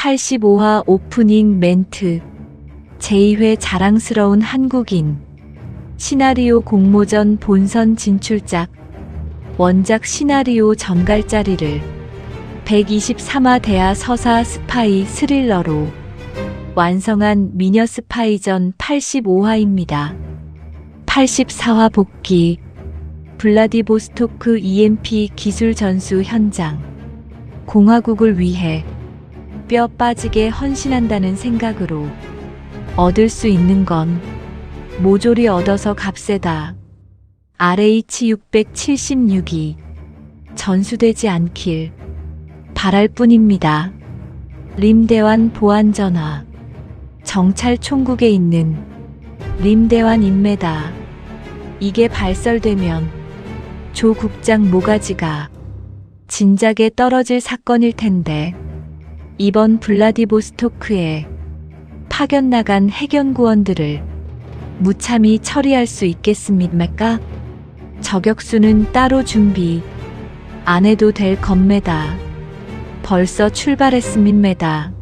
85화 오프닝 멘트. 제2회 자랑스러운 한국인. 시나리오 공모전 본선 진출작. 원작 시나리오 전갈짜리를 123화 대하 서사 스파이 스릴러로 완성한 미녀 스파이전 85화입니다. 84화 복귀. 블라디보스토크 EMP 기술 전수 현장. 공화국을 위해 뼈 빠지게 헌신한다는 생각으로 얻을 수 있는 건 모조리 얻어서 값세다. RH676이 전수되지 않길 바랄 뿐입니다. 림대환 보안전화. 정찰 총국에 있는 림대환입니다. 이게 발설되면 조 국장 모가지가 진작에 떨어질 사건일 텐데 이번 블라디보스토크에 파견 나간 해경구원들을 무참히 처리할 수 있겠습니까? 저격수는 따로 준비 안 해도 될 겁니다. 벌써 출발했습니다.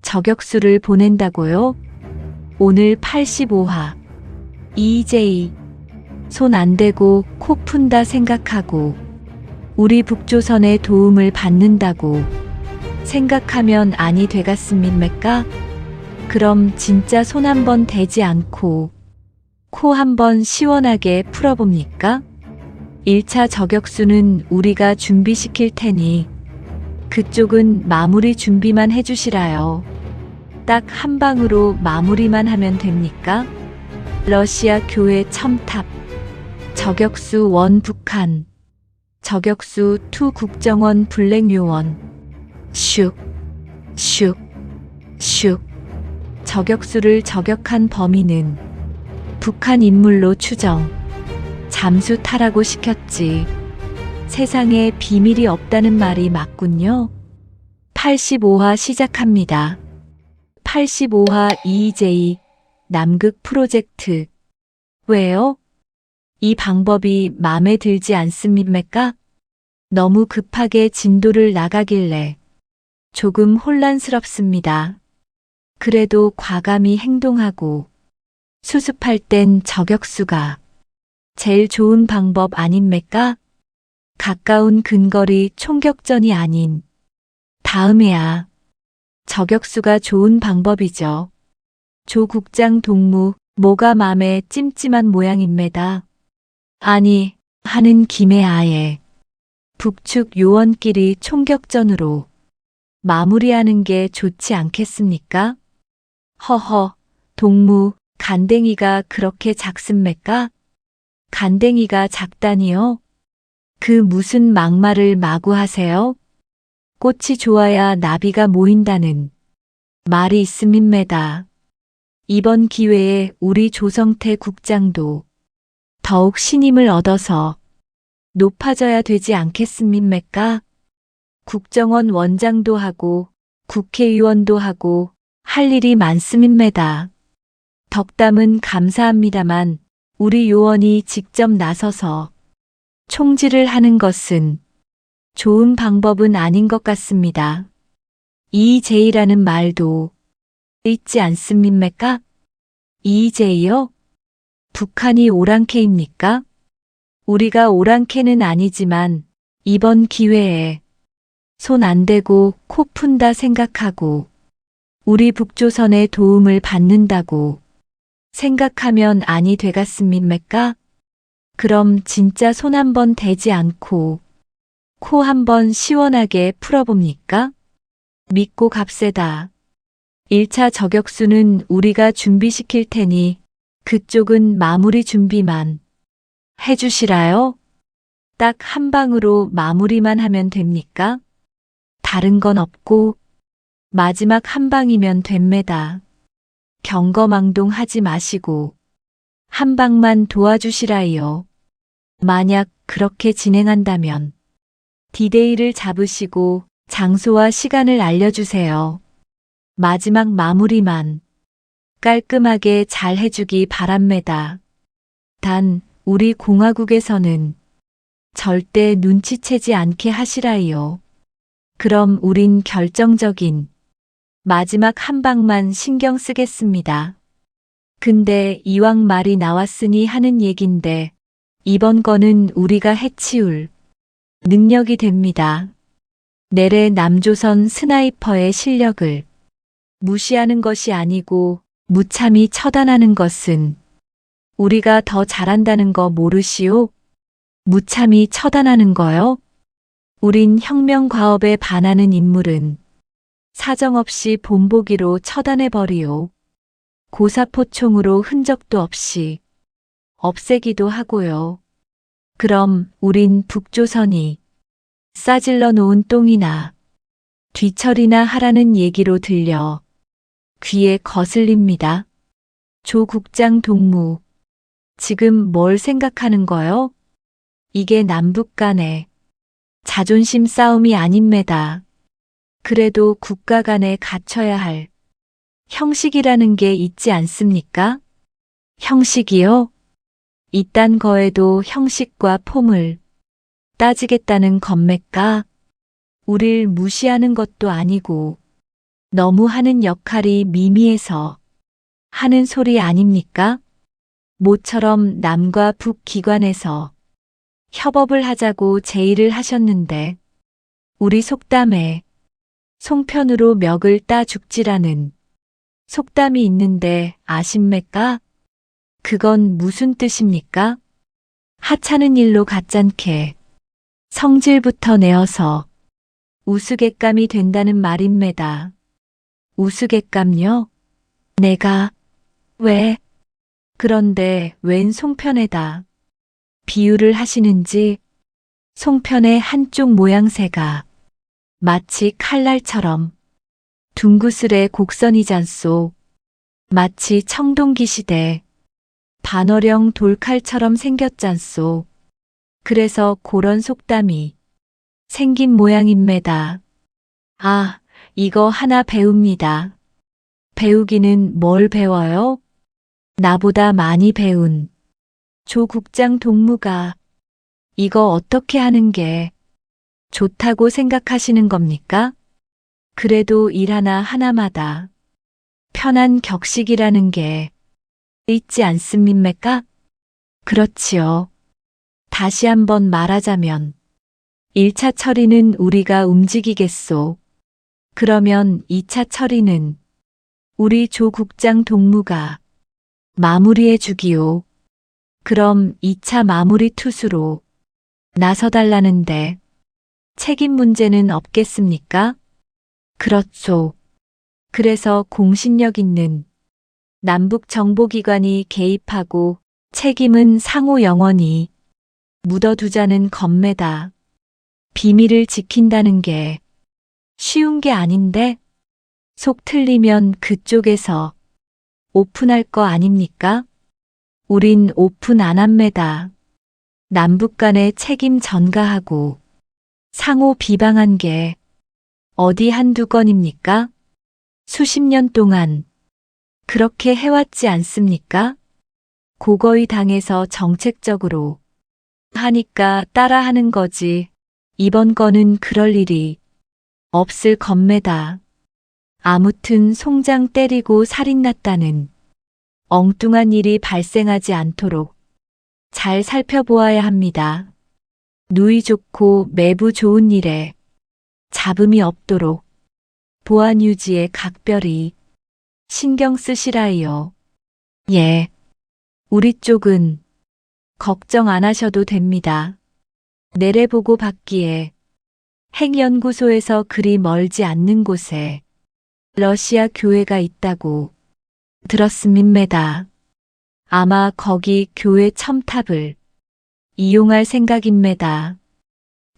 저격수를 보낸다고요? 오늘 85화. EJ. 손 안 대고 코 푼다 생각하고 우리 북조선의 도움을 받는다고 생각하면 아니 되겠습니까? 그럼 진짜 손 한번 대지 않고 코 한번 시원하게 풀어봅니까? 1차 저격수는 우리가 준비시킬 테니 그쪽은 마무리 준비만 해주시라요. 딱 한 방으로 마무리만 하면 됩니까? 러시아 교회 첨탑. 저격수 1 북한. 저격수 2 국정원 블랙요원. 슉, 슉, 슉. 저격수를 저격한 범인은 북한 인물로 추정. 잠수타라고 시켰지. 세상에 비밀이 없다는 말이 맞군요. 85화 시작합니다. 85화 EJ 남극 프로젝트. 왜요? 이 방법이 마음에 들지 않습니까? 너무 급하게 진도를 나가길래 조금 혼란스럽습니다. 그래도 과감히 행동하고 수습할 땐 저격수가 제일 좋은 방법 아닙니까? 가까운 근거리 총격전이 아닌 다음에야 저격수가 좋은 방법이죠. 조 국장 동무 뭐가 맘에 찜찜한 모양입니다. 아니 하는 김에 아예 북측 요원끼리 총격전으로 마무리하는 게 좋지 않겠습니까? 허허, 동무, 간댕이가 그렇게 작습니까? 간댕이가 작다니요? 그 무슨 막말을 마구 하세요? 꽃이 좋아야 나비가 모인다는 말이 있습니다. 이번 기회에 우리 조성태 국장도 더욱 신임을 얻어서 높아져야 되지 않겠습니까? 국정원 원장도 하고 국회의원도 하고 할 일이 많습니다. 덕담은 감사합니다만 우리 요원이 직접 나서서 총질을 하는 것은 좋은 방법은 아닌 것 같습니다. EJ라는 말도 있지 않습니까? EJ요? 북한이 오랑캐입니까? 우리가 오랑캐는 아니지만 이번 기회에 손 안 대고 코 푼다 생각하고 우리 북조선의 도움을 받는다고 생각하면 아니 되겠습니까? 그럼 진짜 손 한번 대지 않고 코 한번 시원하게 풀어봅니까? 믿고 값세다. 1차 저격수는 우리가 준비시킬 테니 그쪽은 마무리 준비만 해주시라요? 딱 한 방으로 마무리만 하면 됩니까? 다른 건 없고 마지막 한 방이면 됩니다. 경거망동 하지 마시고 한 방만 도와주시라요. 만약 그렇게 진행한다면 디데이를 잡으시고 장소와 시간을 알려주세요. 마지막 마무리만 깔끔하게 잘 해주기 바랍니다. 단 우리 공화국에서는 절대 눈치채지 않게 하시라요. 그럼 우린 결정적인 마지막 한 방만 신경 쓰겠습니다. 근데 이왕 말이 나왔으니 하는 얘긴데 이번 거는 우리가 해치울 능력이 됩니다. 내래 남조선 스나이퍼의 실력을 무시하는 것이 아니고 무참히 처단하는 것은 우리가 더 잘한다는 거 모르시오? 무참히 처단하는 거요? 우린 혁명 과업에 반하는 인물은 사정없이 본보기로 처단해버리오. 고사포총으로 흔적도 없이 없애기도 하고요. 그럼 우린 북조선이 싸질러 놓은 똥이나 뒤처리나 하라는 얘기로 들려 귀에 거슬립니다. 조 국장 동무, 지금 뭘 생각하는 거요? 이게 남북 간의 자존심 싸움이 아닙니다. 그래도 국가 간에 갖춰야 할 형식이라는 게 있지 않습니까? 형식이요? 이딴 거에도 형식과 폼을 따지겠다는 겁니까? 우릴 무시하는 것도 아니고 너무 하는 역할이 미미해서 하는 소리 아닙니까? 모처럼 남과 북 기관에서 협업을 하자고 제의를 하셨는데 우리 속담에 송편으로 멱을 따 죽지라는 속담이 있는데 아십니까? 그건 무슨 뜻입니까? 하찮은 일로 가짠게 성질부터 내어서 우스갯감이 된다는 말입니다. 우스갯감요? 내가 왜? 그런데 웬 송편에다 비유를 하시는지 송편의 한쪽 모양새가 마치 칼날처럼 둥구슬의 곡선이잖소. 마치 청동기 시대 반어령 돌칼처럼 생겼잖소. 그래서 그런 속담이 생긴 모양입니다. 아, 이거 하나 배웁니다. 배우기는 뭘 배워요? 나보다 많이 배운 조 국장 동무가 이거 어떻게 하는 게 좋다고 생각하시는 겁니까? 그래도 일 하나마다 편한 격식이라는 게 있지 않습니까? 그렇지요. 다시 한번 말하자면 1차 처리는 우리가 움직이겠소. 그러면 2차 처리는 우리 조 국장 동무가 마무리해 주기요. 그럼 2차 마무리 투수로 나서달라는데 책임 문제는 없겠습니까? 그렇소. 그래서 공신력 있는 남북 정보기관이 개입하고 책임은 상호 영원히 묻어두자는 겁니다. 비밀을 지킨다는 게 쉬운 게 아닌데 속 틀리면 그쪽에서 오픈할 거 아닙니까? 우린 오픈 안 합니다. 남북 간의 책임 전가하고 상호 비방한 게 어디 한두 건입니까? 수십 년 동안 그렇게 해왔지 않습니까? 고거의 당에서 정책적으로 하니까 따라하는 거지. 이번 거는 그럴 일이 없을 겁니다. 아무튼 송장 때리고 살인났다는 엉뚱한 일이 발생하지 않도록 잘 살펴보아야 합니다. 누이 좋고 매부 좋은 일에 잡음이 없도록 보안 유지에 각별히 신경 쓰시라이요. 예. 우리 쪽은 걱정 안 하셔도 됩니다. 내래보고 받기에 핵연구소에서 그리 멀지 않는 곳에 러시아 교회가 있다고 들었습니다. 아마 거기 교회 첨탑을 이용할 생각입니다.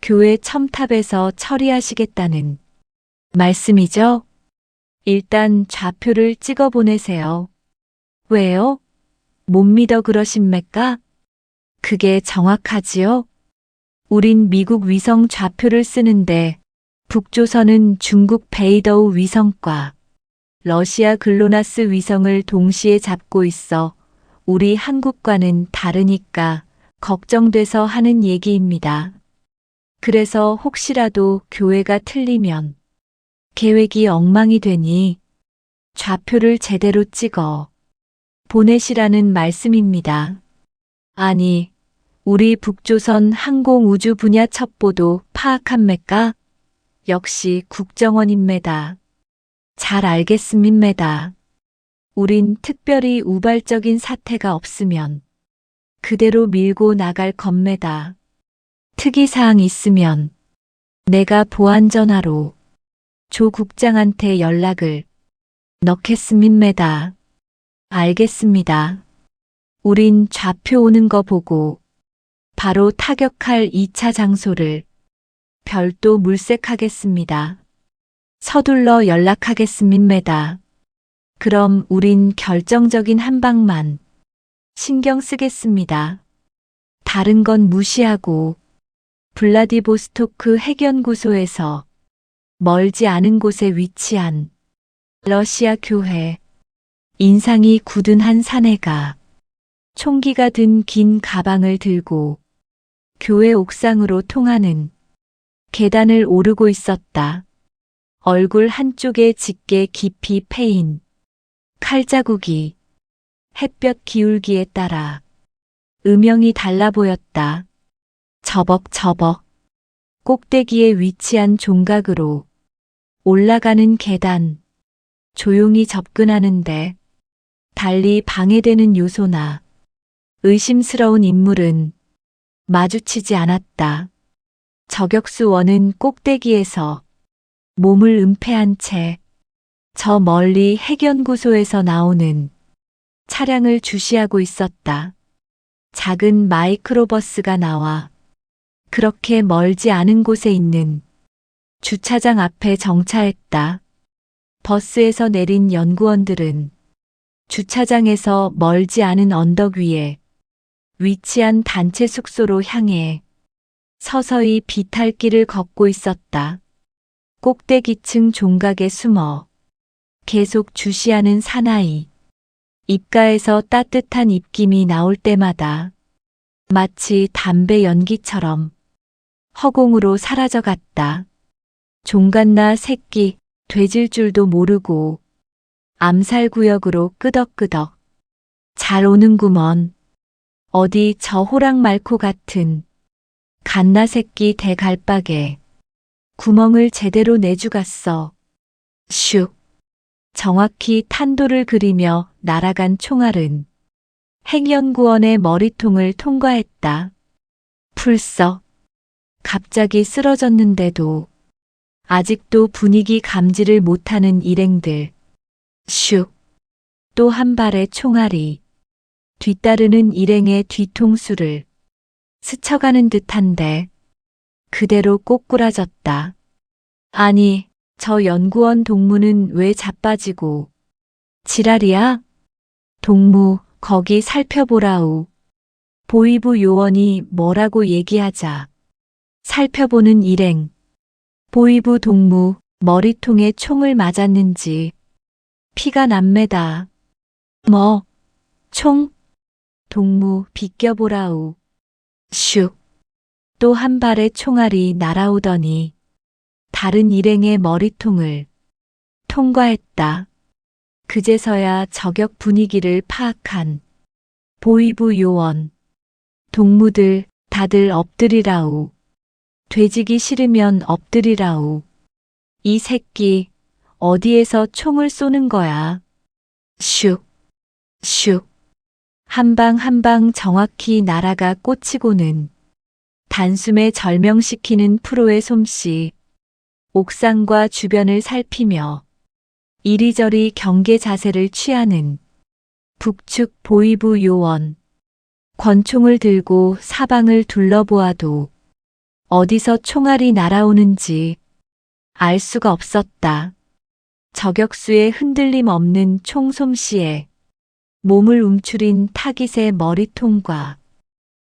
교회 첨탑에서 처리하시겠다는 말씀이죠? 일단 좌표를 찍어 보내세요. 왜요? 못 믿어 그러십니까? 그게 정확하지요? 우린 미국 위성 좌표를 쓰는데 북조선은 중국 베이더우 위성과 러시아 글로나스 위성을 동시에 잡고 있어 우리 한국과는 다르니까 걱정돼서 하는 얘기입니다. 그래서 혹시라도 교회가 틀리면 계획이 엉망이 되니 좌표를 제대로 찍어 보내시라는 말씀입니다. 아니, 우리 북조선 항공우주 분야 첩보도 파악합니까? 역시 국정원입니다. 잘 알겠습니다. 우린 특별히 우발적인 사태가 없으면 그대로 밀고 나갈 겁니다. 특이사항 있으면 내가 보안전화로 조 국장한테 연락을 넣겠습니다. 알겠습니다. 우린 좌표 오는 거 보고 바로 타격할 2차 장소를 별도 물색하겠습니다. 서둘러 연락하겠습니다. 그럼 우린 결정적인 한 방만 신경 쓰겠습니다. 다른 건 무시하고 블라디보스토크 핵연구소에서 멀지 않은 곳에 위치한 러시아 교회, 인상이 굳은 한 사내가 총기가 든 긴 가방을 들고 교회 옥상으로 통하는 계단을 오르고 있었다. 얼굴 한쪽에 짙게 깊이 패인 칼자국이 햇볕 기울기에 따라 음영이 달라 보였다. 저벅저벅 꼭대기에 위치한 종각으로 올라가는 계단, 조용히 접근하는데 달리 방해되는 요소나 의심스러운 인물은 마주치지 않았다. 저격수원은 꼭대기에서 몸을 은폐한 채 저 멀리 핵연구소에서 나오는 차량을 주시하고 있었다. 작은 마이크로버스가 나와 그렇게 멀지 않은 곳에 있는 주차장 앞에 정차했다. 버스에서 내린 연구원들은 주차장에서 멀지 않은 언덕 위에 위치한 단체 숙소로 향해 서서히 비탈길을 걷고 있었다. 꼭대기층 종각에 숨어 계속 주시하는 사나이. 입가에서 따뜻한 입김이 나올 때마다 마치 담배 연기처럼 허공으로 사라져갔다. 종갓나 새끼 되질 줄도 모르고 암살구역으로 끄덕끄덕. 잘 오는구먼. 어디 저 호랑말코 같은 갓나 새끼 대갈박에 구멍을 제대로 내주갔어. 슉. 정확히 탄도를 그리며 날아간 총알은 핵연구원의 머리통을 통과했다. 풀썩. 갑자기 쓰러졌는데도 아직도 분위기 감지를 못하는 일행들. 슉. 또 한 발의 총알이 뒤따르는 일행의 뒤통수를 스쳐가는 듯한데 그대로 꼬꾸라졌다. 아니, 저 연구원 동무는 왜 자빠지고 지랄이야? 동무, 거기 살펴보라우. 보위부 요원이 뭐라고 얘기하자 살펴보는 일행. 보위부 동무 머리통에 총을 맞았는지 피가 남매다. 뭐? 총? 동무 비껴보라우. 슉. 또 한 발의 총알이 날아오더니 다른 일행의 머리통을 통과했다. 그제서야 저격 분위기를 파악한 보위부 요원. 동무들 다들 엎드리라우. 돼지기 싫으면 엎드리라우. 이 새끼 어디에서 총을 쏘는 거야. 슉. 슉. 한 방 한 방 정확히 날아가 꽂히고는 단숨에 절명시키는 프로의 솜씨. 옥상과 주변을 살피며 이리저리 경계 자세를 취하는 북측 보위부 요원. 권총을 들고 사방을 둘러보아도 어디서 총알이 날아오는지 알 수가 없었다. 저격수의 흔들림 없는 총 솜씨에 몸을 움츠린 타깃의 머리통과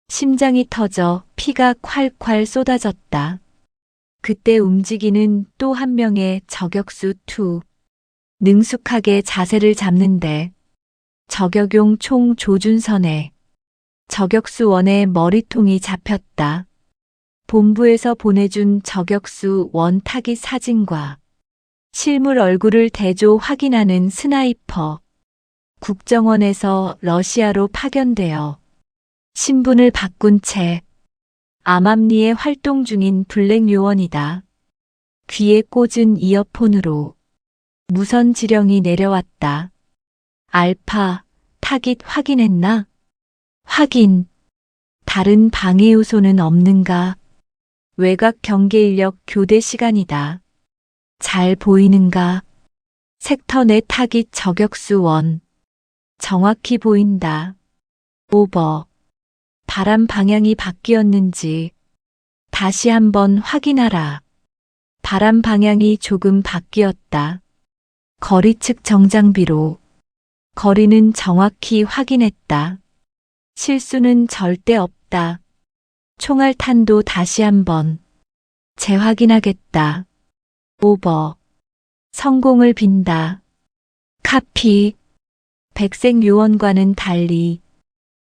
심장이 터져 피가 콸콸 쏟아졌다. 그때 움직이는 또 한 명의 저격수 투. 능숙하게 자세를 잡는데 저격용 총 조준선에 저격수원의 머리통이 잡혔다. 본부에서 보내준 저격수 원 타깃 사진과 실물 얼굴을 대조 확인하는 스나이퍼. 국정원에서 러시아로 파견되어 신분을 바꾼 채 암암리에 활동 중인 블랙 요원이다. 귀에 꽂은 이어폰으로 무선 지령이 내려왔다. 알파, 타깃 확인했나? 확인. 다른 방해 요소는 없는가? 외곽 경계 인력 교대 시간이다. 잘 보이는가? 섹터 내 타깃 저격수 원. 정확히 보인다. 오버. 바람 방향이 바뀌었는지 다시 한번 확인하라. 바람 방향이 조금 바뀌었다. 거리 측 정장비로 거리는 정확히 확인했다. 실수는 절대 없다. 총알탄도 다시 한번 재확인하겠다. 오버. 성공을 빈다. 카피. 백색 요원과는 달리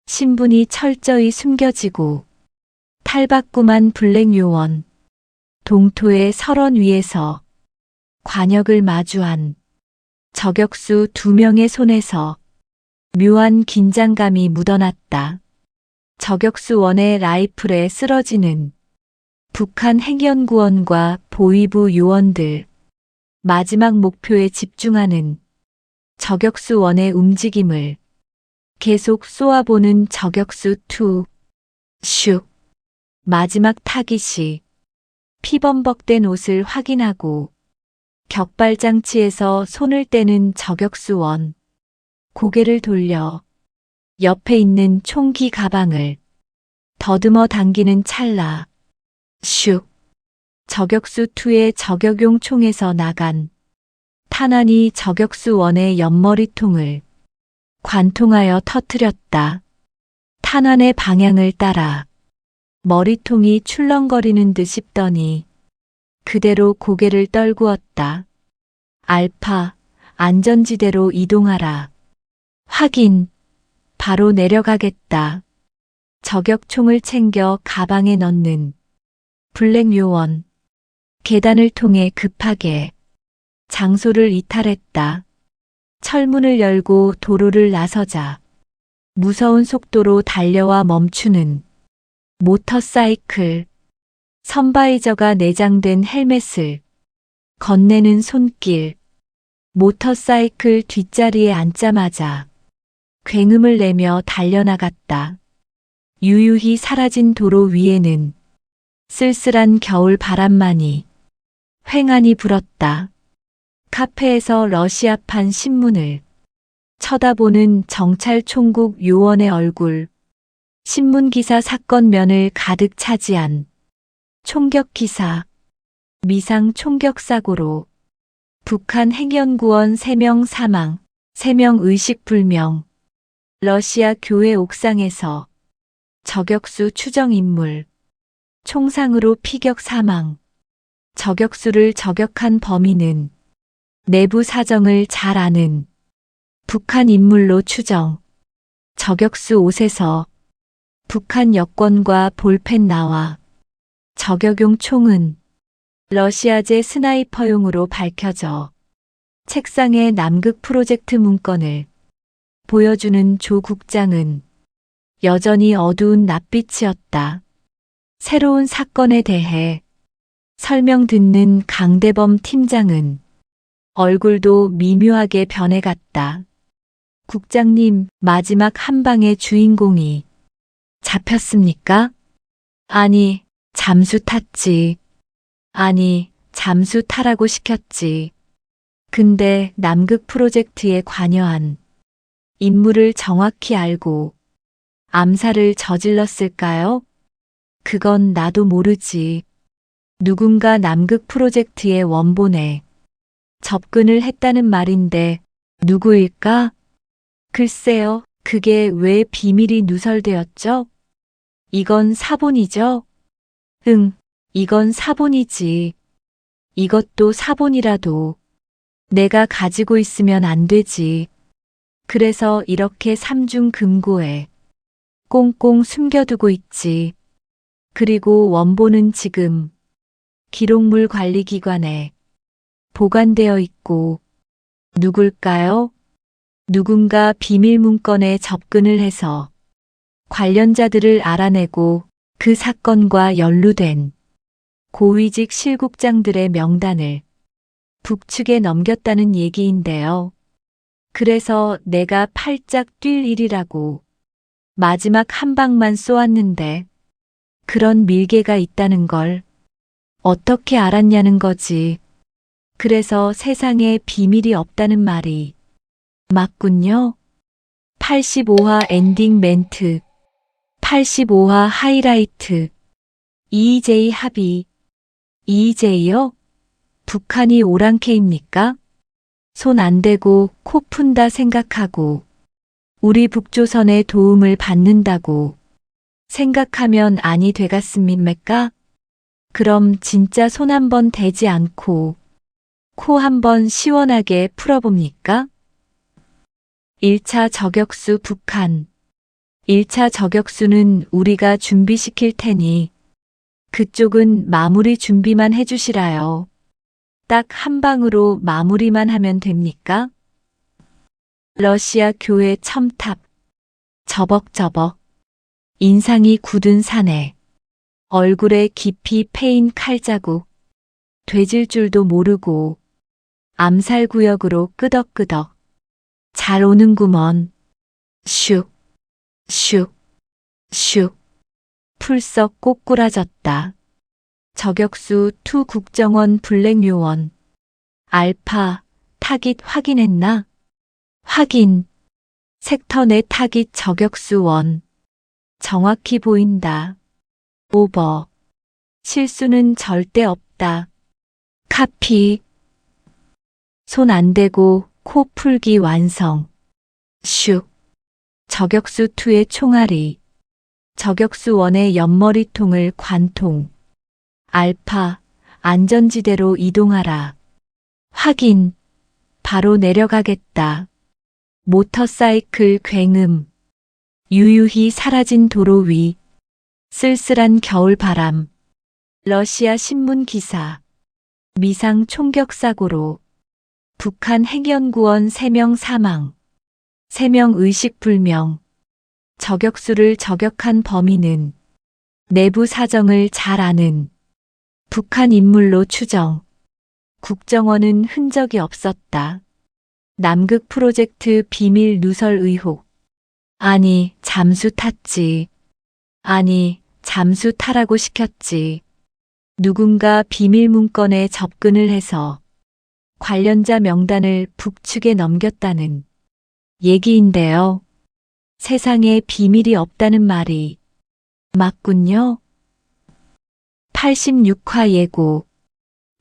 신분이 철저히 숨겨지고 탈바꿈한 블랙 요원. 동토의 설원 위에서 관역을 마주한 저격수 2명의 손에서 묘한 긴장감이 묻어났다. 저격수 원의 라이플에 쓰러지는 북한 핵연구원과 보위부 요원들. 마지막 목표에 집중하는 저격수 원의 움직임을 계속 쏘아보는 저격수 2. 슉. 마지막 타깃이 피범벅된 옷을 확인하고 격발장치에서 손을 떼는 저격수 원. 고개를 돌려 옆에 있는 총기 가방을 더듬어 당기는 찰나. 슉. 저격수 2의 저격용 총에서 나간 탄환이 저격수 원의 옆머리통을 관통하여 터뜨렸다. 탄환의 방향을 따라 머리통이 출렁거리는 듯 싶더니 그대로 고개를 떨구었다. 알파, 안전지대로 이동하라. 확인. 바로 내려가겠다. 저격총을 챙겨 가방에 넣는 블랙 요원. 계단을 통해 급하게 장소를 이탈했다. 철문을 열고 도로를 나서자 무서운 속도로 달려와 멈추는 모터사이클. 선바이저가 내장된 헬멧을 건네는 손길. 모터사이클 뒷자리에 앉자마자 굉음을 내며 달려나갔다. 유유히 사라진 도로 위에는 쓸쓸한 겨울 바람만이 휑하니 불었다. 카페에서 러시아판 신문을 쳐다보는 정찰총국 요원의 얼굴. 신문기사 사건면을 가득 차지한 총격기사. 미상 총격사고로 북한 핵연구원 3명 사망, 3명 의식불명. 러시아 교회 옥상에서 저격수 추정인물. 총상으로 피격 사망. 저격수를 저격한 범인은 내부 사정을 잘 아는 북한 인물로 추정. 저격수 옷에서 북한 여권과 볼펜 나와 저격용 총은 러시아제 스나이퍼용으로 밝혀져 책상에 남극 프로젝트 문건을 보여주는 조 국장은 여전히 어두운 낯빛이었다. 새로운 사건에 대해 설명 듣는 강대범 팀장은 얼굴도 미묘하게 변해갔다. 국장님, 마지막 한 방의 주인공이 잡혔습니까? 아니, 잠수 탔지. 아니, 잠수 타라고 시켰지. 근데 남극 프로젝트에 관여한 인물을 정확히 알고 암살을 저질렀을까요? 그건 나도 모르지. 누군가 남극 프로젝트의 원본에 접근을 했다는 말인데 누구일까? 글쎄요, 그게 왜 비밀이 누설되었죠? 이건 사본이죠? 응, 이건 사본이지. 이것도 사본이라도 내가 가지고 있으면 안 되지. 그래서 이렇게 삼중금고에 꽁꽁 숨겨두고 있지. 그리고 원본은 지금 기록물 관리기관에 보관되어 있고 누굴까요? 누군가 비밀 문건에 접근을 해서 관련자들을 알아내고 그 사건과 연루된 고위직 실국장들의 명단을 북측에 넘겼다는 얘기인데요. 그래서 내가 팔짝 뛸 일이라고 마지막 한 방만 쏘았는데 그런 밀개가 있다는 걸 어떻게 알았냐는 거지. 그래서 세상에 비밀이 없다는 말이 맞군요. 85화 엔딩 멘트, 85화 하이라이트. EJ 합의. EJ요? 북한이 오랑캐입니까? 손 안 대고 코 푼다 생각하고 우리 북조선의 도움을 받는다고 생각하면 아니 되겠습니까? 그럼 진짜 손 한 번 대지 않고 코 한 번 시원하게 풀어봅니까? 1차 저격수 북한. 1차 저격수는 우리가 준비시킬 테니 그쪽은 마무리 준비만 해주시라요. 딱 한 방으로 마무리만 하면 됩니까? 러시아 교회 첨탑. 저벅저벅. 인상이 굳은 사내. 얼굴에 깊이 패인 칼자국. 되질 줄도 모르고 암살 구역으로 끄덕끄덕. 잘 오는구먼. 슉, 슉, 슉. 풀썩 꼬꾸라졌다. 저격수 투 국정원 블랙요원. 알파, 타깃 확인했나? 확인. 섹터 내 타깃 저격수 원. 정확히 보인다. 오버. 실수는 절대 없다. 카피. 손 안 대고 코 풀기 완성. 슉. 저격수 2의 총알이. 저격수 1의 옆머리통을 관통. 알파, 안전지대로 이동하라. 확인. 바로 내려가겠다. 모터사이클 굉음. 유유히 사라진 도로 위. 쓸쓸한 겨울바람. 러시아 신문 기사. 미상 총격 사고로 북한 핵연구원 3명 사망. 3명 의식불명. 저격수를 저격한 범인은 내부 사정을 잘 아는 북한 인물로 추정. 국정원은 흔적이 없었다. 남극 프로젝트 비밀 누설 의혹. 아니, 잠수 탔지. 아니, 잠수 타라고 시켰지. 누군가 비밀 문건에 접근을 해서 관련자 명단을 북측에 넘겼다는 얘기인데요. 세상에 비밀이 없다는 말이 맞군요. 86화 예고.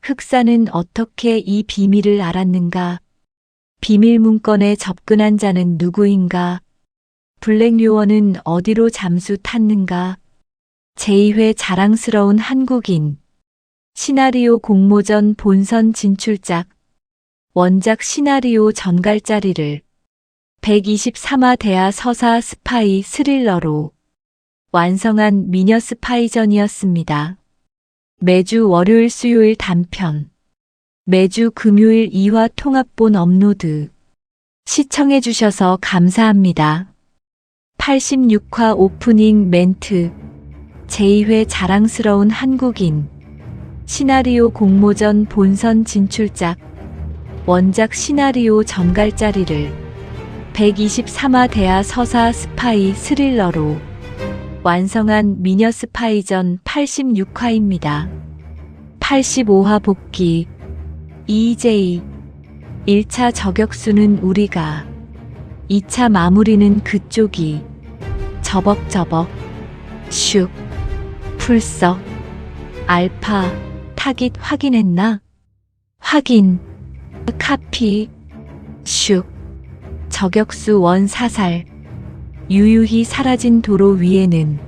흑사는 어떻게 이 비밀을 알았는가? 비밀 문건에 접근한 자는 누구인가? 블랙요원은 어디로 잠수 탔는가? 제2회 자랑스러운 한국인. 시나리오 공모전 본선 진출작. 원작 시나리오 전갈짜리를 123화 대하 서사 스파이 스릴러로 완성한 미녀 스파이전이었습니다. 매주 월요일 수요일 단편. 매주 금요일 2화 통합본 업로드. 시청해주셔서 감사합니다. 86화 오프닝 멘트. 제2회 자랑스러운 한국인. 시나리오 공모전 본선 진출작. 원작 시나리오 전갈짜리를 123화 대하 서사 스파이 스릴러로 완성한 미녀 스파이전 86화입니다. 85화 복귀. EJ. 1차 저격수는 우리가, 2차 마무리는 그쪽이. 저벅저벅. 슉. 풀썩. 알파, 타깃 확인했나? 확인. 카피. 슉. 저격수 원 사살. 유유히 사라진 도로 위에는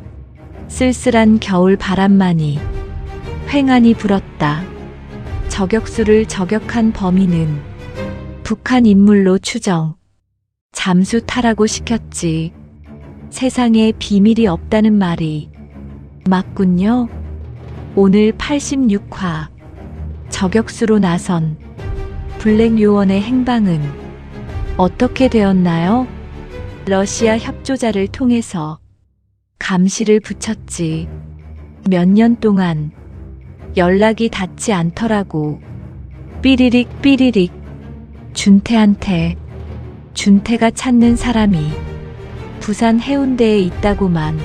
쓸쓸한 겨울 바람만이 횡하니 불었다. 저격수를 저격한 범인은 북한 인물로 추정. 잠수 타라고 시켰지. 세상에 비밀이 없다는 말이 맞군요. 오늘 86화. 저격수로 나선 블랙 요원의 행방은 어떻게 되었나요? 러시아 협조자를 통해서 감시를 붙였지. 몇 년 동안 연락이 닿지 않더라고. 삐리릭 삐리릭. 준태한테 준태가 찾는 사람이 부산 해운대에 있다고만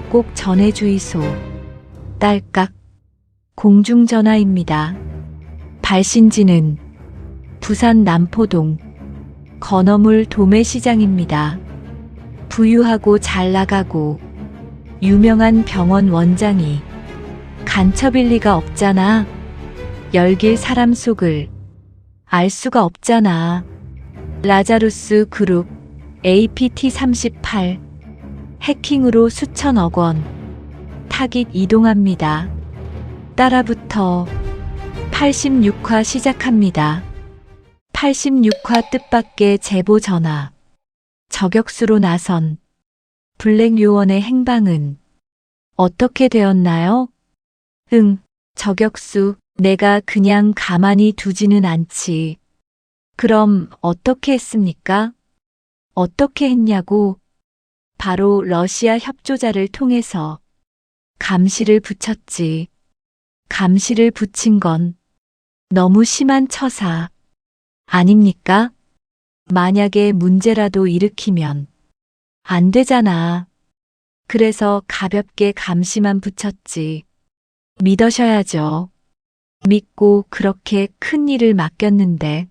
꼭 전해주이소. 딸깍. 공중전화입니다. 발신지는 부산 남포동 건어물 도매시장입니다. 부유하고 잘 나가고 유명한 병원 원장이 간첩일 리가 없잖아. 열길 사람 속을 알 수가 없잖아. 라자루스 그룹 APT38 해킹으로 수천억 원 타깃 이동합니다. 따라붙어 86화 시작합니다. 86화 뜻밖의 제보 전화. 저격수로 나선 블랙 요원의 행방은 어떻게 되었나요? 저격수, 내가 그냥 가만히 두지는 않지. 그럼 어떻게 했습니까? 어떻게 했냐고? 바로 러시아 협조자를 통해서 감시를 붙였지. 감시를 붙인 건 너무 심한 처사 아닙니까? 만약에 문제라도 일으키면 안 되잖아. 그래서 가볍게 감시만 붙였지. 믿으셔야죠. 믿고 그렇게 큰 일을 맡겼는데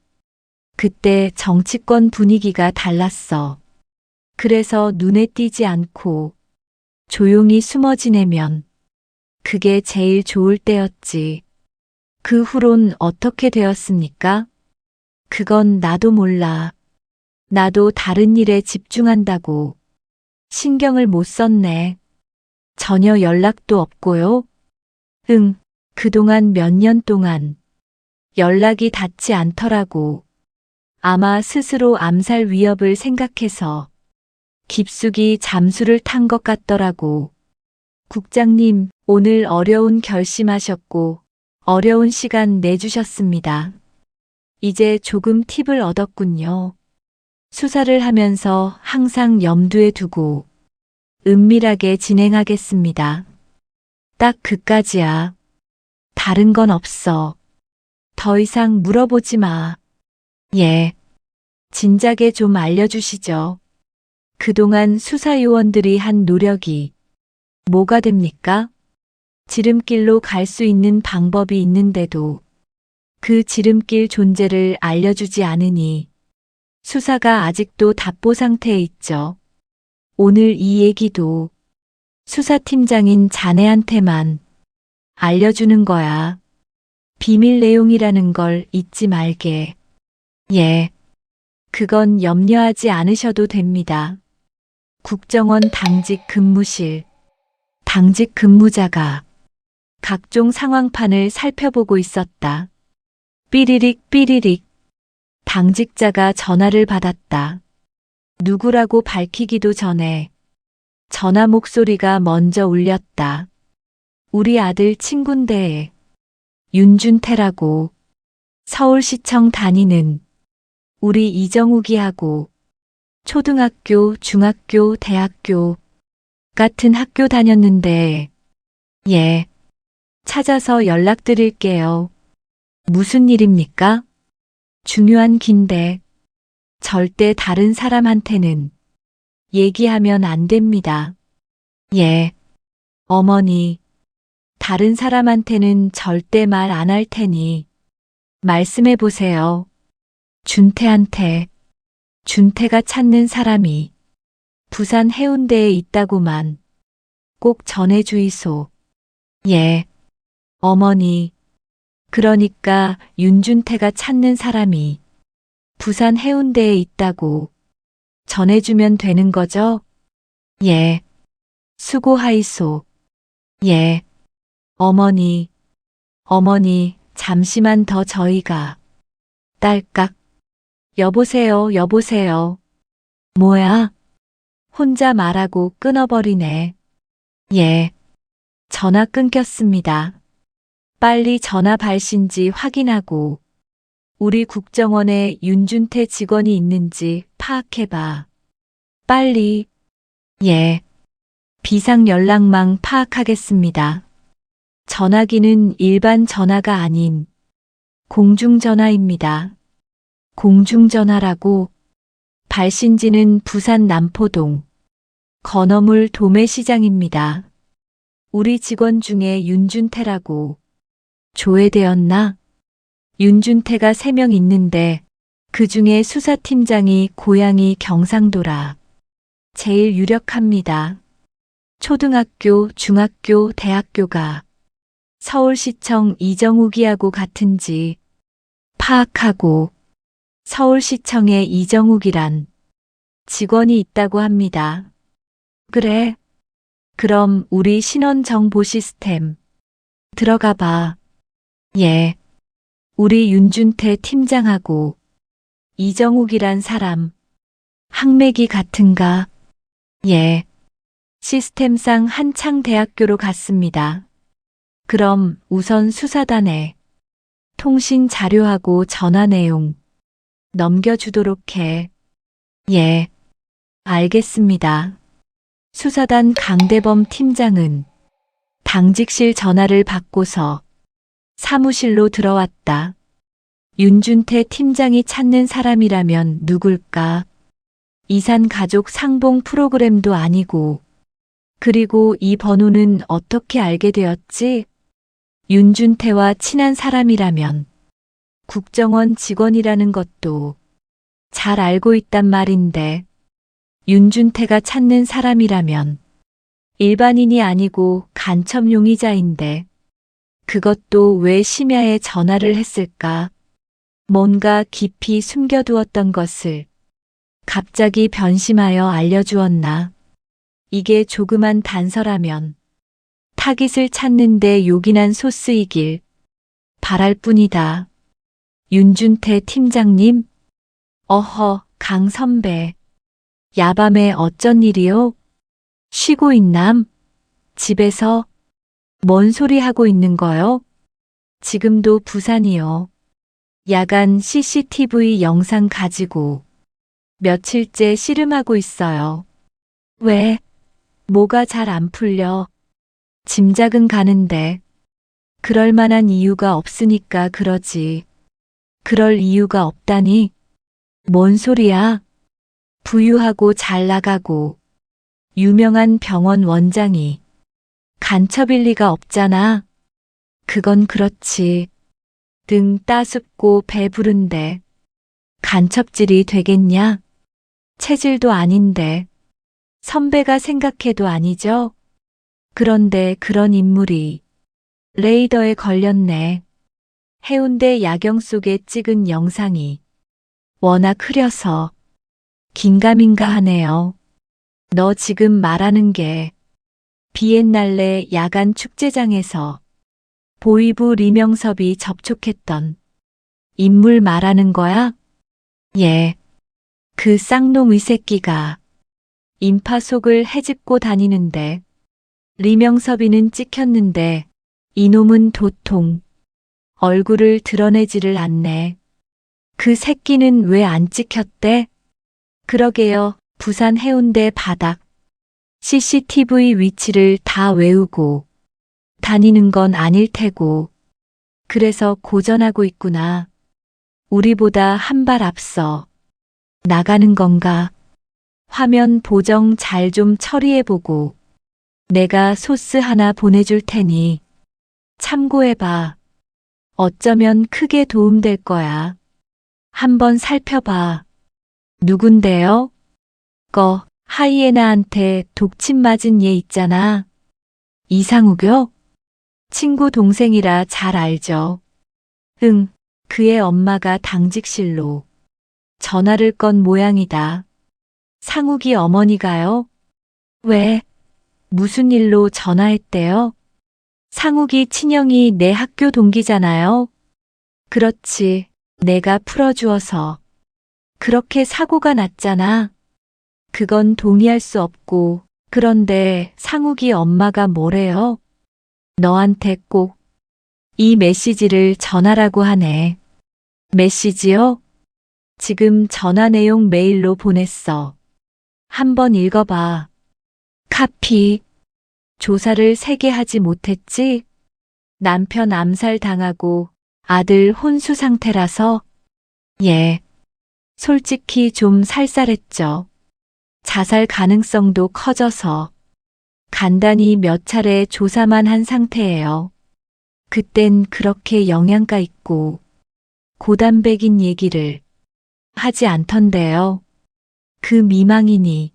그때 정치권 분위기가 달랐어. 그래서 눈에 띄지 않고 조용히 숨어 지내면 그게 제일 좋을 때였지. 그 후론 어떻게 되었습니까? 그건 나도 몰라. 나도 다른 일에 집중한다고 신경을 못 썼네. 전혀 연락도 없고요. 그동안 몇 년 동안 연락이 닿지 않더라고. 아마 스스로 암살 위협을 생각해서 깊숙이 잠수를 탄 것 같더라고. 국장님, 오늘 어려운 결심하셨고 어려운 시간 내주셨습니다. 이제 조금 팁을 얻었군요. 수사를 하면서 항상 염두에 두고 은밀하게 진행하겠습니다. 딱 그까지야. 다른 건 없어. 더 이상 물어보지 마. 예. 진작에 좀 알려주시죠. 그동안 수사요원들이 한 노력이 뭐가 됩니까? 지름길로 갈 수 있는 방법이 있는데도 그 지름길 존재를 알려주지 않으니 수사가 아직도 답보 상태에 있죠. 오늘 이 얘기도 수사팀장인 자네한테만 알려주는 거야. 비밀 내용이라는 걸 잊지 말게. 예. 그건 염려하지 않으셔도 됩니다. 국정원 당직 근무실. 당직 근무자가 각종 상황판을 살펴보고 있었다. 삐리릭 삐리릭. 당직자가 전화를 받았다. 누구라고 밝히기도 전에 전화 목소리가 먼저 울렸다. 우리 아들 친군데 윤준태라고. 서울시청 다니는 우리 이정욱이하고 초등학교, 중학교, 대학교 같은 학교 다녔는데 예. 찾아서 연락드릴게요. 무슨 일입니까? 중요한 긴데 절대 다른 사람한테는 얘기하면 안 됩니다. 예. 어머니, 다른 사람한테는 절대 말 안 할 테니 말씀해 보세요. 준태한테. 준태가 찾는 사람이 부산 해운대에 있다고만 꼭 전해주이소. 예. 어머니, 그러니까 윤준태가 찾는 사람이 부산 해운대에 있다고 전해주면 되는 거죠? 예. 수고하이소. 예. 어머니, 잠시만 더 저희가. 딸깍. 여보세요, 여보세요. 뭐야? 혼자 말하고 끊어버리네. 예. 전화 끊겼습니다. 빨리 전화 발신지 확인하고 우리 국정원에 윤준태 직원이 있는지 파악해봐. 빨리. 예. 비상 연락망 파악하겠습니다. 전화기는 일반 전화가 아닌 공중전화입니다. 공중전화라고? 발신지는 부산 남포동 건어물 도매시장입니다. 우리 직원 중에 윤준태라고 조회되었나? 윤준태가 3명 있는데 그 중에 수사팀장이 고향이 경상도라 제일 유력합니다. 초등학교, 중학교, 대학교가 서울시청 이정욱이하고 같은지 파악하고 서울시청에 이정욱이란 직원이 있다고 합니다. 그래. 그럼 우리 신원 정보 시스템 들어가 봐. 예. 우리 윤준태 팀장하고 이정욱이란 사람 학맥이 같은가? 예. 시스템상 한창대학교로 갔습니다. 그럼 우선 수사단에 통신 자료하고 전화 내용 넘겨주도록 해. 예. 알겠습니다. 수사단 강대범 팀장은 당직실 전화를 받고서 사무실로 들어왔다. 윤준태 팀장이 찾는 사람이라면 누굴까? 이산 가족 상봉 프로그램도 아니고. 그리고 이 번호는 어떻게 알게 되었지? 윤준태와 친한 사람이라면 국정원 직원이라는 것도 잘 알고 있단 말인데 윤준태가 찾는 사람이라면 일반인이 아니고 간첩 용의자인데 그것도 왜 심야에 전화를 했을까? 뭔가 깊이 숨겨두었던 것을 갑자기 변심하여 알려주었나? 이게 조그만 단서라면 타깃을 찾는데 요긴한 소스이길 바랄 뿐이다. 윤준태 팀장님? 어허, 강 선배. 야밤에 어쩐 일이요? 쉬고 있남? 집에서? 뭔 소리 하고 있는 거요? 지금도 부산이요. 야간 CCTV 영상 가지고 며칠째 씨름하고 있어요. 왜? 뭐가 잘 안 풀려? 짐작은 가는데 그럴 만한 이유가 없으니까 그러지. 그럴 이유가 없다니? 뭔 소리야? 부유하고 잘 나가고 유명한 병원 원장이 간첩일 리가 없잖아. 그건 그렇지. 등 따숩고 배부른데 간첩질이 되겠냐? 체질도 아닌데 선배가 생각해도 아니죠? 그런데 그런 인물이 레이더에 걸렸네. 해운대 야경 속에 찍은 영상이 워낙 흐려서 긴가민가 하네요. 너 지금 말하는 게 비엔날레 야간 축제장에서 보이부 리명섭이 접촉했던 인물 말하는 거야? 예. 그 쌍놈의 새끼가 인파 속을 헤집고 다니는데 리명섭이는 찍혔는데 이놈은 도통 얼굴을 드러내지를 않네. 그 새끼는 왜 안 찍혔대? 그러게요. 부산 해운대 바닥 CCTV 위치를 다 외우고 다니는 건 아닐 테고. 그래서 고전하고 있구나. 우리보다 한 발 앞서 나가는 건가? 화면 보정 잘 좀 처리해보고 내가 소스 하나 보내줄 테니 참고해봐. 어쩌면 크게 도움될 거야. 한번 살펴봐. 누군데요? 하이에나한테 독침 맞은 얘 있잖아. 이상욱요? 친구 동생이라 잘 알죠. 응, 그의 엄마가 당직실로 전화를 건 모양이다. 상욱이 어머니가요? 왜? 무슨 일로 전화했대요? 상욱이 친형이 내 학교 동기잖아요. 그렇지, 내가 풀어주어서. 그렇게 사고가 났잖아. 그건 동의할 수 없고, 그런데 상욱이 엄마가 뭐래요? 너한테 꼭 이 메시지를 전하라고 하네. 메시지요? 지금 전화 내용 메일로 보냈어. 한번 읽어봐. 카피. 조사를 3개 하지 못했지? 남편 암살 당하고 아들 혼수 상태라서. 예. 솔직히 좀 쌀쌀했죠. 자살 가능성도 커져서 간단히 몇 차례 조사만 한 상태예요. 그땐 그렇게 영양가 있고 고단백인 얘기를 하지 않던데요. 그 미망인이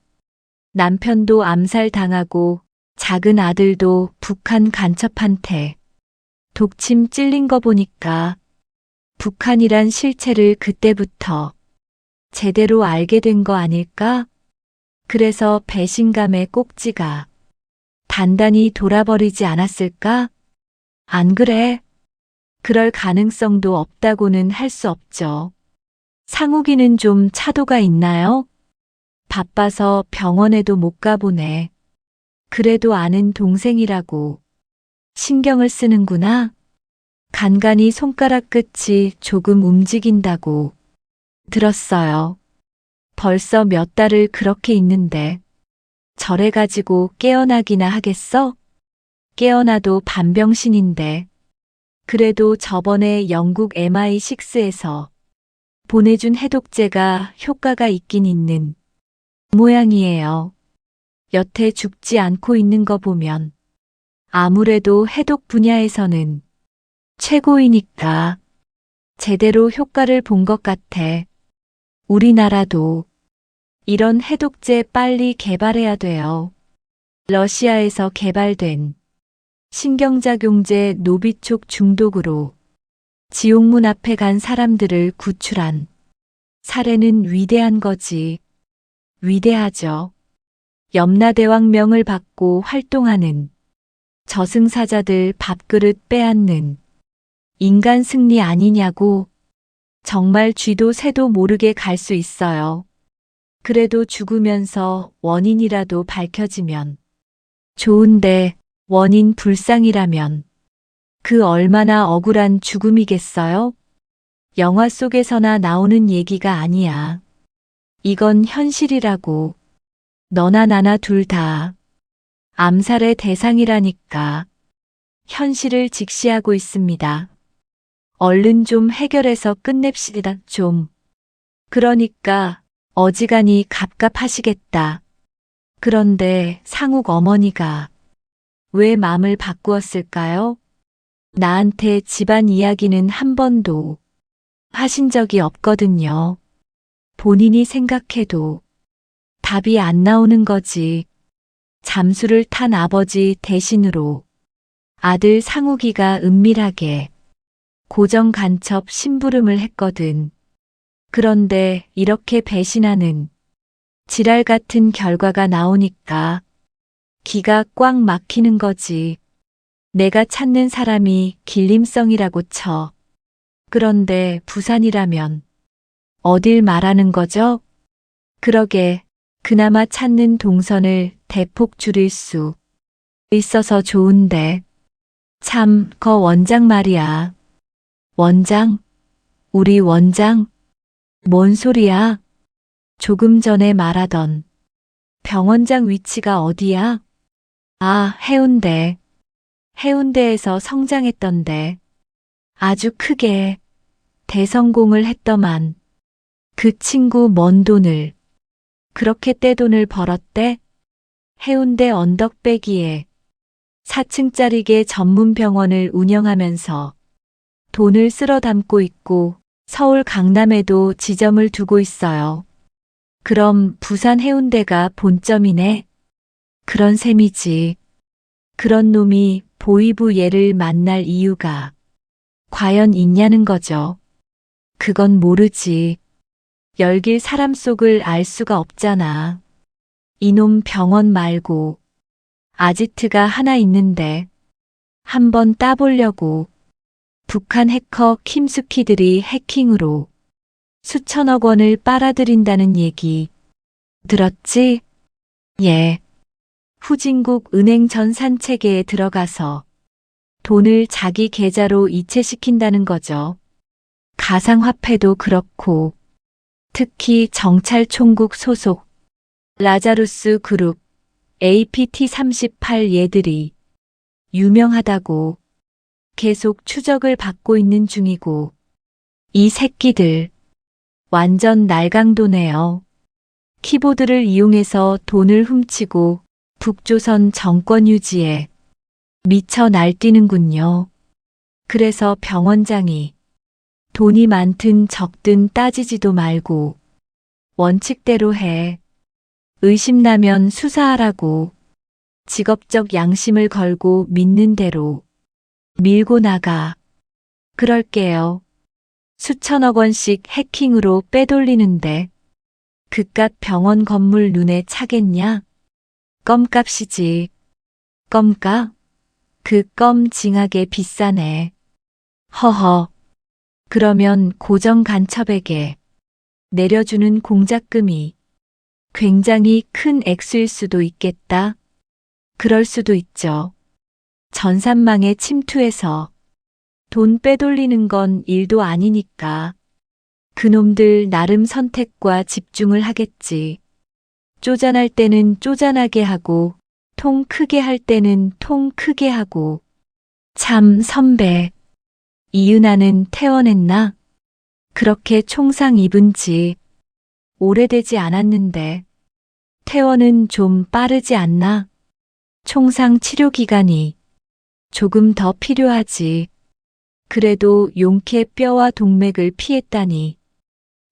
남편도 암살 당하고 작은 아들도 북한 간첩한테 독침 찔린 거 보니까 북한이란 실체를 그때부터 제대로 알게 된 거 아닐까? 그래서 배신감의 꼭지가 단단히 돌아버리지 않았을까? 안 그래? 그럴 가능성도 없다고는 할 수 없죠. 상욱이는 좀 차도가 있나요? 바빠서 병원에도 못 가보네. 그래도 아는 동생이라고 신경을 쓰는구나. 간간히 손가락 끝이 조금 움직인다고 들었어요. 벌써 몇 달을 그렇게 있는데 저래가지고 깨어나기나 하겠어? 깨어나도 반병신인데. 그래도 저번에 영국 MI6에서 보내준 해독제가 효과가 있긴 있는 모양이에요. 여태 죽지 않고 있는 거 보면 아무래도 해독 분야에서는 최고이니까 제대로 효과를 본 것 같아. 우리나라도 이런 해독제 빨리 개발해야 돼요. 러시아에서 개발된 신경작용제 노비촉 중독으로 지옥문 앞에 간 사람들을 구출한 사례는 위대한 거지. 위대하죠. 염라대왕명을 받고 활동하는 저승사자들 밥그릇 빼앗는 인간 승리 아니냐고. 정말 쥐도 새도 모르게 갈 수 있어요. 그래도 죽으면서 원인이라도 밝혀지면 좋은데 원인 불상이라면 그 얼마나 억울한 죽음이겠어요? 영화 속에서나 나오는 얘기가 아니야. 이건 현실이라고. 너나 나나 둘 다 암살의 대상이라니까. 현실을 직시하고 있습니다. 얼른 좀 해결해서 끝냅시다, 좀. 그러니까 어지간히 갑갑하시겠다. 그런데 상욱 어머니가 왜 맘을 바꾸었을까요? 나한테 집안 이야기는 한 번도 하신 적이 없거든요. 본인이 생각해도 답이 안 나오는 거지. 잠수를 탄 아버지 대신으로 아들 상욱이가 은밀하게 고정 간첩 심부름을 했거든. 그런데 이렇게 배신하는 지랄 같은 결과가 나오니까 기가 꽉 막히는 거지. 내가 찾는 사람이 길림성이라고 쳐. 그런데 부산이라면 어딜 말하는 거죠? 그러게 그나마 찾는 동선을 대폭 줄일 수 있어서 좋은데. 참, 거 원장 말이야. 원장? 우리 원장? 뭔 소리야? 조금 전에 말하던 병원장 위치가 어디야? 아, 해운대. 해운대에서 성장했던데. 아주 크게 대성공을 했더만. 그 친구 뭔 돈을 그렇게 떼돈을 벌었대? 해운대 언덕배기에 4층짜리게 전문 병원을 운영하면서 돈을 쓸어 담고 있고 서울 강남에도 지점을 두고 있어요. 그럼 부산 해운대가 본점이네. 그런 셈이지. 그런 놈이 보이부 얘를 만날 이유가 과연 있냐는 거죠. 그건 모르지. 열길 사람 속을 알 수가 없잖아. 이놈 병원 말고 아지트가 하나 있는데 한번 따보려고. 북한 해커 킴스키들이 해킹으로 수천억 원을 빨아들인다는 얘기 들었지? 예. 후진국 은행 전 산체계에 들어가서 돈을 자기 계좌로 이체시킨다는 거죠. 가상화폐도 그렇고 특히 정찰총국 소속 라자루스 그룹 APT38 얘들이 유명하다고 계속 추적을 받고 있는 중이고 이 새끼들 완전 날강도네요. 키보드를 이용해서 돈을 훔치고 북조선 정권 유지에 미쳐 날뛰는군요. 그래서 병원장이 돈이 많든 적든 따지지도 말고 원칙대로 해. 의심나면 수사하라고 직업적 양심을 걸고 믿는 대로 밀고 나가. 그럴게요. 수천억 원씩 해킹으로 빼돌리는데 그깟 병원 건물 눈에 차겠냐? 껌값이지. 껌값? 그 껌 징하게 비싸네. 허허. 그러면 고정 간첩에게 내려주는 공작금이 굉장히 큰 액수일 수도 있겠다. 그럴 수도 있죠. 전산망에 침투해서 돈 빼돌리는 건 일도 아니니까. 그놈들 나름 선택과 집중을 하겠지. 쪼잔할 때는 쪼잔하게 하고 통 크게 할 때는 통 크게 하고. 참 선배. 이은아는 퇴원했나? 그렇게 총상 입은 지 오래되지 않았는데 퇴원은 좀 빠르지 않나? 총상 치료 기간이 조금 더 필요하지. 그래도 용케 뼈와 동맥을 피했다니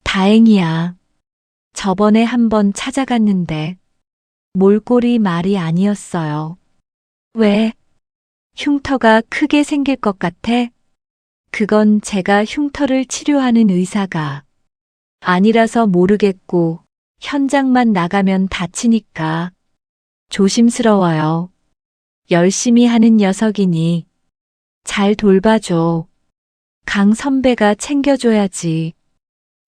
다행이야. 저번에 한번 찾아갔는데 몰골이 말이 아니었어요. 왜? 흉터가 크게 생길 것 같아? 그건 제가 흉터를 치료하는 의사가 아니라서 모르겠고 현장만 나가면 다치니까 조심스러워요. 열심히 하는 녀석이니 잘 돌봐줘. 강 선배가 챙겨줘야지.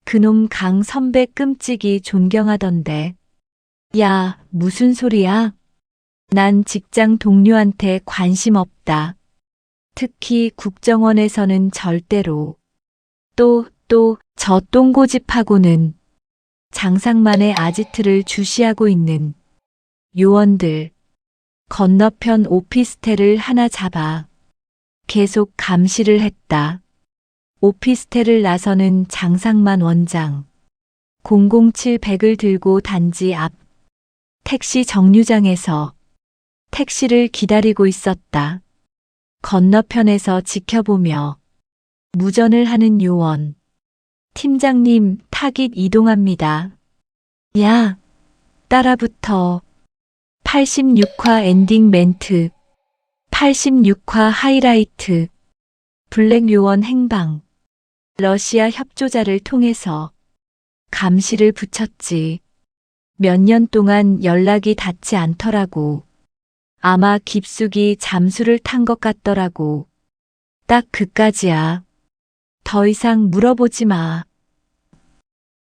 그놈 강 선배 끔찍이 존경하던데. 야, 무슨 소리야? 난 직장 동료한테 관심 없다. 특히 국정원에서는 절대로. 또 저 똥고집하고는 장상만의 아지트를 주시하고 있는 요원들. 건너편 오피스텔을 하나 잡아 계속 감시를 했다. 오피스텔을 나서는 장상만 원장. 007백을 들고 단지 앞 택시 정류장에서 택시를 기다리고 있었다. 건너편에서 지켜보며 무전을 하는 요원. 팀장님, 타깃 이동합니다. 야, 따라붙어. 86화 엔딩 멘트. 86화 하이라이트. 블랙 요원 행방. 러시아 협조자를 통해서 감시를 붙였지. 몇 년 동안 연락이 닿지 않더라고. 아마 깊숙이 잠수를 탄 것 같더라고. 딱 그까지야. 더 이상 물어보지 마.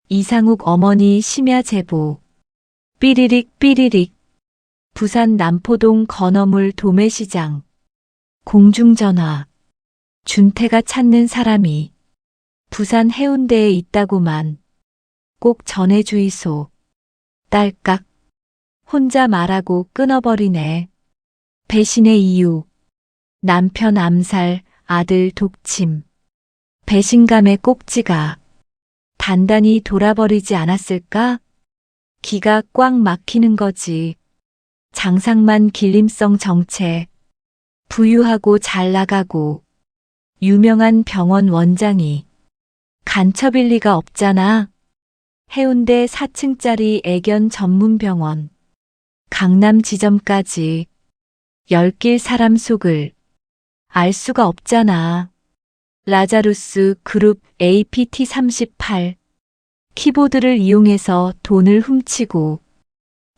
이상욱 어머니 심야 제보. 삐리릭 삐리릭. 부산 남포동 건어물 도매시장. 공중전화. 준태가 찾는 사람이 부산 해운대에 있다고만. 꼭 전해주이소. 딸깍. 혼자 말하고 끊어버리네. 배신의 이유. 남편 암살, 아들 독침. 배신감의 꼭지가 단단히 돌아버리지 않았을까? 기가 꽉 막히는 거지. 장상만 길림성 정체. 부유하고 잘 나가고 유명한 병원 원장이 간첩일 리가 없잖아. 해운대 4층짜리 애견 전문 병원. 강남 지점까지 10길 사람 속을 알 수가 없잖아. 라자루스 그룹 APT38 키보드를 이용해서 돈을 훔치고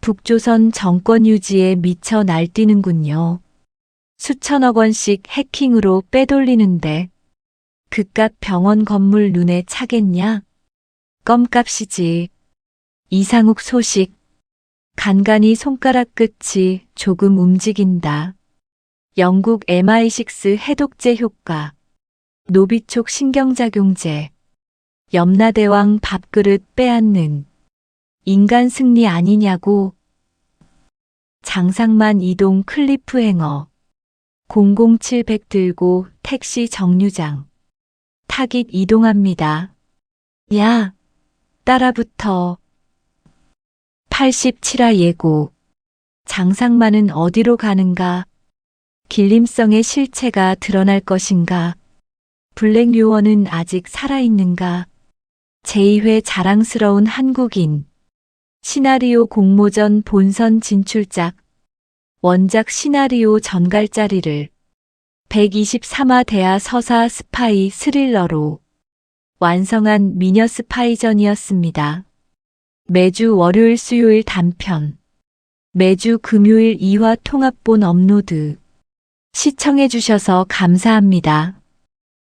북조선 정권 유지에 미쳐 날뛰는군요. 수천억 원씩 해킹으로 빼돌리는데 그깟 병원 건물 눈에 차겠냐? 껌값이지. 이상욱 소식. 간간히 손가락 끝이 조금 움직인다. 영국 MI6 해독제 효과. 노비촉 신경작용제. 염라대왕 밥그릇 빼앗는 인간 승리 아니냐고. 장상만 이동 클리프행어. 00700 들고 택시 정류장. 타깃 이동합니다. 야, 따라붙어. 87화 예고. 장상만은 어디로 가는가? 길림성의 실체가 드러날 것인가? 블랙 요원은 아직 살아있는가? 제2회 자랑스러운 한국인. 시나리오 공모전 본선 진출작. 원작 시나리오 전갈짜리를 123화 대하 서사 스파이 스릴러로 완성한 미녀 스파이전이었습니다. 매주 월요일 수요일 단편, 매주 금요일 2화 통합본 업로드. 시청해주셔서 감사합니다.